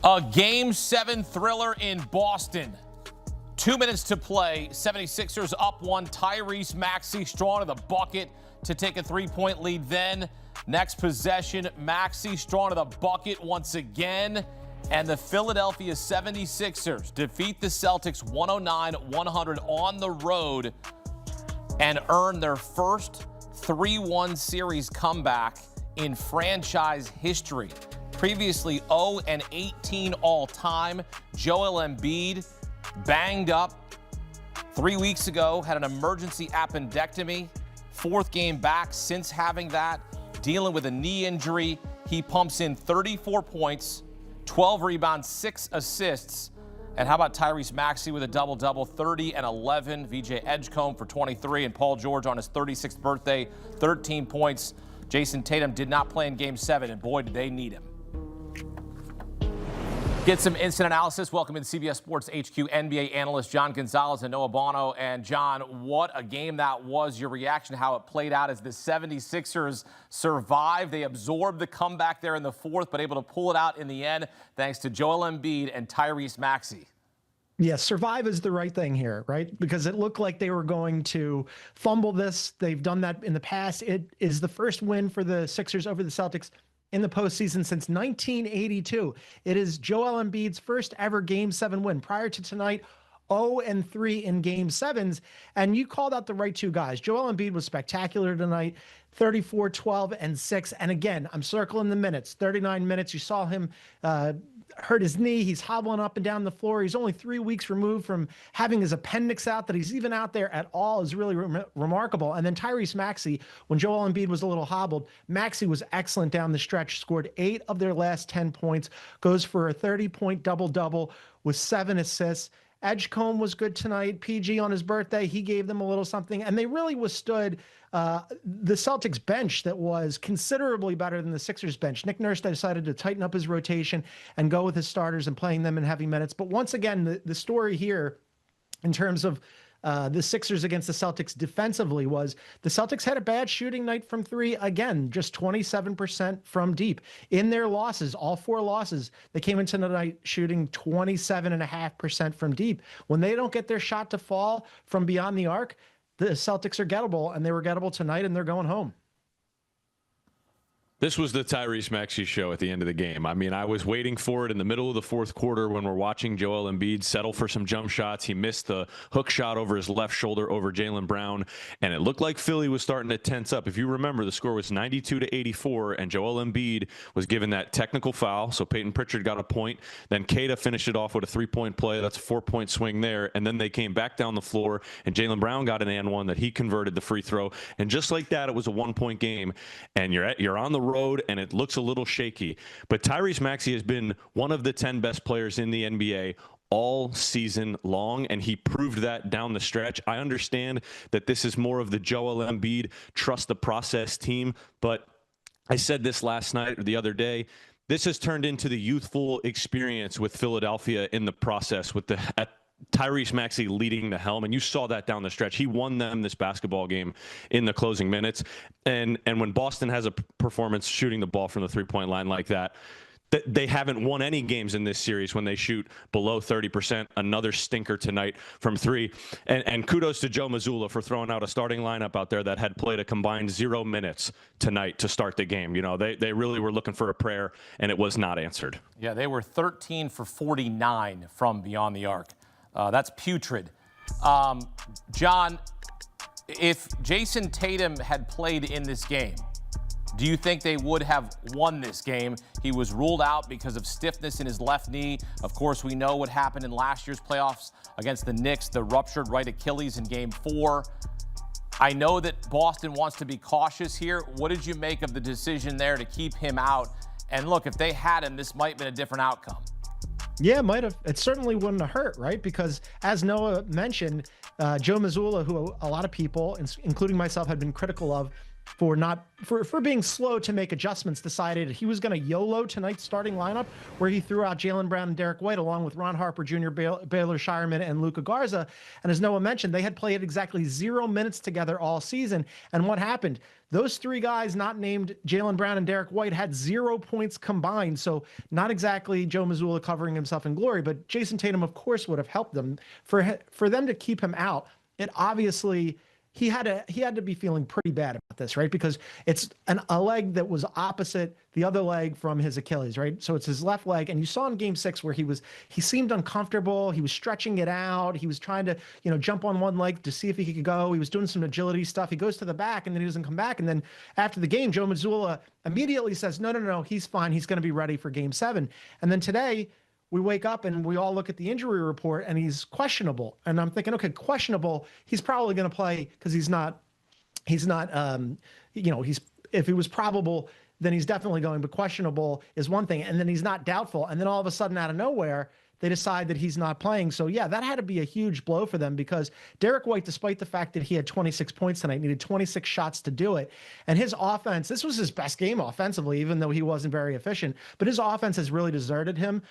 A Game 7 thriller in Boston. 2 minutes to play. 76ers up one. Tyrese Maxey strong to the bucket to take a three-point lead. Then, next possession, Maxey strong to the bucket once again. And the Philadelphia 76ers defeat the Celtics 109-100 on the road and earn their first 3-1 series comeback in franchise history. Previously 0-18 all-time. Joel Embiid banged up 3 weeks ago, had an emergency appendectomy. Fourth game back since having that, dealing with a knee injury. He pumps in 34 points, 12 rebounds, 6 assists. And how about Tyrese Maxey with a double-double, 30 and 11. VJ Edgecombe for 23, and Paul George on his 36th birthday, 13 points. Jayson Tatum did not play in Game 7, and boy, did they need him. Get some instant analysis. Welcome in CBS Sports HQ NBA analyst John Gonzalez and Noah Bono. And John, what a game that was. Your reaction to how it played out as the 76ers survived. They absorbed the comeback there in the fourth, but able to pull it out in the end thanks to Joel Embiid and Tyrese Maxey. Yes, survive is the right thing here, right? Because it looked like they were going to fumble this. They've done that in the past. It is the first win for the Sixers over the Celtics in the postseason since 1982. It is Joel Embiid's first ever Game 7 win. Prior to tonight, 0-3 in Game 7s. And you called out the right two guys. Joel Embiid was spectacular tonight, 34, 12, and 6. And again, I'm circling the minutes, 39 minutes. You saw him hurt his knee. He's hobbling up and down the floor. He's only 3 weeks removed from having his appendix out. That he's even out there at all is really remarkable. And then Tyrese Maxey, when Joel Embiid was a little hobbled, Maxey was excellent down the stretch, scored 8 of their last 10 points, goes for a 30-point double-double with 7 assists. Edgecombe was good tonight. PG on his birthday, he gave them a little something. And they really withstood the Celtics bench that was considerably better than the Sixers bench. Nick Nurse decided to tighten up his rotation and go with his starters and playing them in heavy minutes. But once again, the story here in terms of the Sixers against the Celtics defensively was the Celtics had a bad shooting night from three. Again, just 27% from deep. In their losses, all 4 losses, they came into the night shooting 27.5% from deep. When they don't get their shot to fall from beyond the arc, the Celtics are gettable, and they were gettable tonight, and they're going home. This was the Tyrese Maxey show at the end of the game. I mean, I was waiting for it in the middle of the fourth quarter when we're watching Joel Embiid settle for some jump shots. He missed the hook shot over his left shoulder over Jaylen Brown, and it looked like Philly was starting to tense up. If you remember, the score was 92-84, and Joel Embiid was given that technical foul, so Peyton Pritchard got a point. Then Keita finished it off with a 3-point play. That's a 4-point swing there, and then they came back down the floor, and Jaylen Brown got an and-one that he converted the free throw, and just like that, it was a 1-point game, and you're on the road, and it looks a little shaky. But Tyrese Maxey has been one of the 10 best players in the NBA all season long, and he proved that down the stretch. I understand that this is more of the Joel Embiid trust the process team, but I said this last night or the other day, this has turned into the youthful experience with Philadelphia in the process with Tyrese Maxey leading the helm, and you saw that down the stretch. He won them this basketball game in the closing minutes, and when Boston has a performance shooting the ball from the three-point line like that, they haven't won any games in this series when they shoot below 30%. Another stinker tonight from three. And kudos to Joe Mazzulla for throwing out a starting lineup out there that had played a combined 0 minutes tonight to start the game. You know, they really were looking for a prayer, and it was not answered. Yeah, they were 13 for 49 from beyond the arc. That's putrid. John, if Jayson Tatum had played in this game, do you think they would have won this game? He was ruled out because of stiffness in his left knee. Of course, we know what happened in last year's playoffs against the Knicks, the ruptured right Achilles in Game 4. I know that Boston wants to be cautious here. What did you make of the decision there to keep him out? And look, if they had him, this might have been a different outcome. Yeah, it might have. It certainly wouldn't have hurt, right? Because as Noah mentioned, Joe Mazzulla, who a lot of people, including myself, had been critical of for being slow to make adjustments, decided he was going to YOLO tonight's starting lineup, where he threw out Jaylen Brown and Derek White along with Ron Harper Jr., Baylor Shireman, and Luka Garza. And as Noah mentioned, they had played exactly 0 minutes together all season. And what happened? Those three guys, not named Jaylen Brown and Derek White, had 0 points combined. So not exactly Joe Mazzulla covering himself in glory, but Jayson Tatum, of course, would have helped them. For them to keep him out, it obviously, he had to be feeling pretty bad about this, right? Because it's a leg that was opposite the other leg from his Achilles, right? So it's his left leg. And you saw in game 6 where he seemed uncomfortable. He was stretching it out. He was trying to, jump on one leg to see if he could go. He was doing some agility stuff. He goes to the back and then he doesn't come back. And then after the game, Joe Mazzulla immediately says, no, he's fine. He's going to be ready for game 7. And then today, we wake up and we all look at the injury report and he's questionable. And I'm thinking, okay, questionable. He's probably going to play because he's not, if he was probable, then he's definitely going, but questionable is one thing. And then he's not doubtful. And then all of a sudden out of nowhere, they decide that he's not playing. So yeah, that had to be a huge blow for them because Derek White, despite the fact that he had 26 points tonight, needed 26 shots to do it. And his offense, this was his best game offensively, even though he wasn't very efficient, but his offense has really deserted him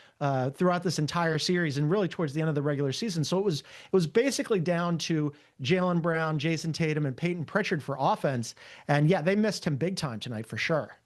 throughout this entire series and really towards the end of the regular season. So it was basically down to Jaylen Brown, Jayson Tatum, and Peyton Pritchard for offense. And yeah, they missed him big time tonight for sure.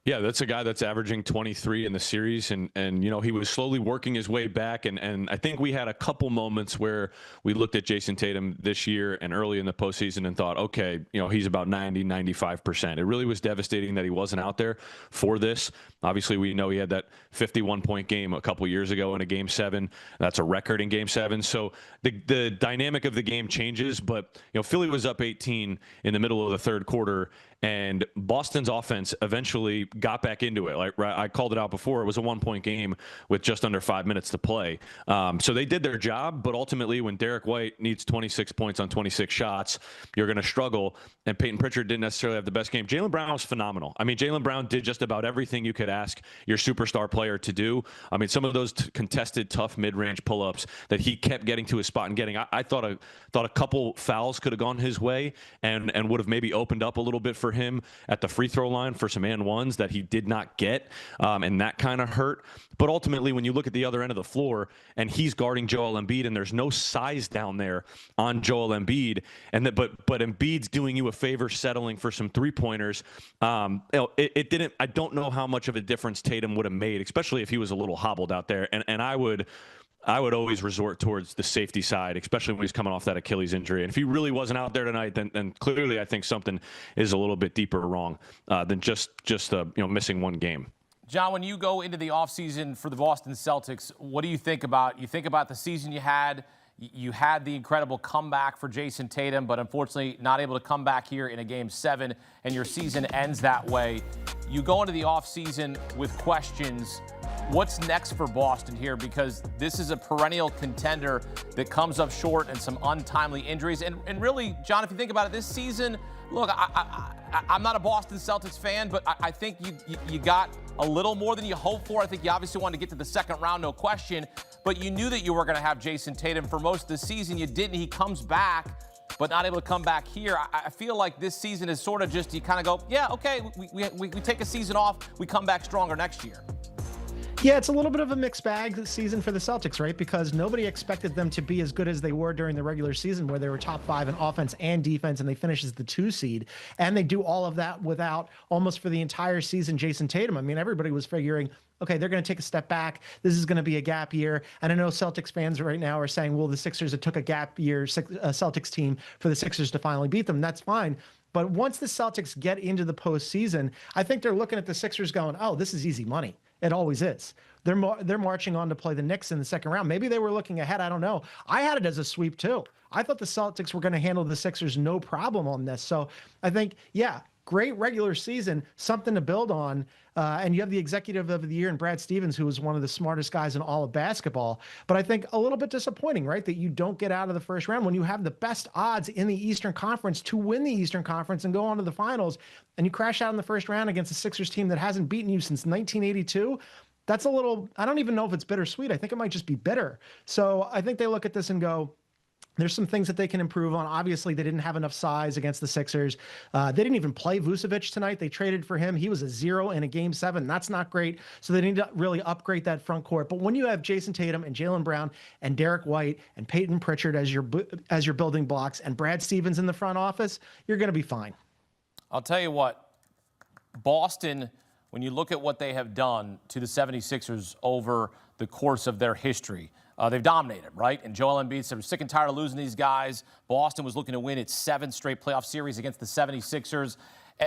Yeah, that's a guy that's averaging 23 in the series, and he was slowly working his way back, and I think we had a couple moments where we looked at Jayson Tatum this year and early in the postseason and thought, okay, he's about 95%. It really was devastating that he wasn't out there for this. Obviously, we know he had that 51-point game a couple years ago in a Game 7. That's a record in Game 7. So the dynamic of the game changes, but Philly was up 18 in the middle of the third quarter, and Boston's offense eventually got back into it. Like I called it out before, it was a 1-point game with just under 5 minutes to play. So they did their job, but ultimately when Derek White needs 26 points on 26 shots, you're going to struggle. And Peyton Pritchard didn't necessarily have the best game. Jaylen Brown was phenomenal. I mean, Jaylen Brown did just about everything you could ask your superstar player to do. I mean, some of those contested, tough mid-range pull-ups that he kept getting to his spot and getting, I thought a couple fouls could have gone his way and would have maybe opened up a little bit for him at the free throw line for some and ones that he did not get, and that kind of hurt. But ultimately, when you look at the other end of the floor and he's guarding Joel Embiid and there's no size down there on Joel Embiid, but Embiid's doing you a favor settling for some three-pointers, it didn't. I don't know how much of a difference Tatum would have made, especially if he was a little hobbled out there. And I would always resort towards the safety side, especially when he's coming off that Achilles injury. And if he really wasn't out there tonight, then clearly I think something is a little bit deeper wrong than just missing one game. John, when you go into the offseason for the Boston Celtics, what do you think about? You think about the season you had. You had the incredible comeback for Jayson Tatum, but unfortunately not able to come back here in a Game 7, and your season ends that way. You go into the offseason with questions. What's next for Boston here? Because this is a perennial contender that comes up short and some untimely injuries. And really, John, if you think about it, this season, look, I'm not a Boston Celtics fan, but I think you got a little more than you hoped for. I think you obviously wanted to get to the second round, no question. But you knew that you were going to have Jayson Tatum for most of the season. You didn't. He comes back, but not able to come back here. I feel like this season is sort of just, you kind of go, yeah, okay, we take a season off. We come back stronger next year. Yeah, it's a little bit of a mixed bag this season for the Celtics, right? Because nobody expected them to be as good as they were during the regular season, where they were top 5 in offense and defense, and they finished as the 2 seed. And they do all of that without, almost for the entire season, Jayson Tatum. I mean, everybody was figuring, okay, they're going to take a step back. This is going to be a gap year. And I know Celtics fans right now are saying, well, the Sixers, it took a gap year Celtics team for the Sixers to finally beat them. That's fine. But once the Celtics get into the postseason, I think they're looking at the Sixers going, oh, this is easy money. It always is. They're marching on to play the Knicks in the second round. Maybe they were looking ahead. I don't know. I had it as a sweep too. I thought the Celtics were going to handle the Sixers no problem on this. So I think, yeah, great regular season, something to build on. And you have the executive of the year in Brad Stevens, who was one of the smartest guys in all of basketball. But I think a little bit disappointing, right, that you don't get out of the first round when you have the best odds in the Eastern Conference to win the Eastern Conference and go on to the finals, and you crash out in the first round against a Sixers team that hasn't beaten you since 1982. That's a little, I don't even know if it's bittersweet. I think it might just be bitter. So I think they look at this and go, There's some things that they can improve on. Obviously, they didn't have enough size against the Sixers. They didn't even play Vucevic tonight. They traded for him. He was a 0 in a Game 7. That's not great. So they need to really upgrade that front court. But when you have Jayson Tatum and Jaylen Brown and Derek White and Peyton Pritchard as your building blocks and Brad Stevens in the front office, you're going to be fine. I'll tell you what, Boston, when you look at what they have done to the 76ers over the course of their history, they've dominated, right? And Joel Embiid said, we're sick and tired of losing these guys. Boston was looking to win its 7th straight playoff series against the 76ers.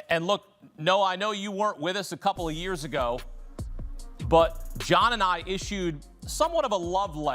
And look, Noah, I know you weren't with us a couple of years ago, but John and I issued somewhat of a love letter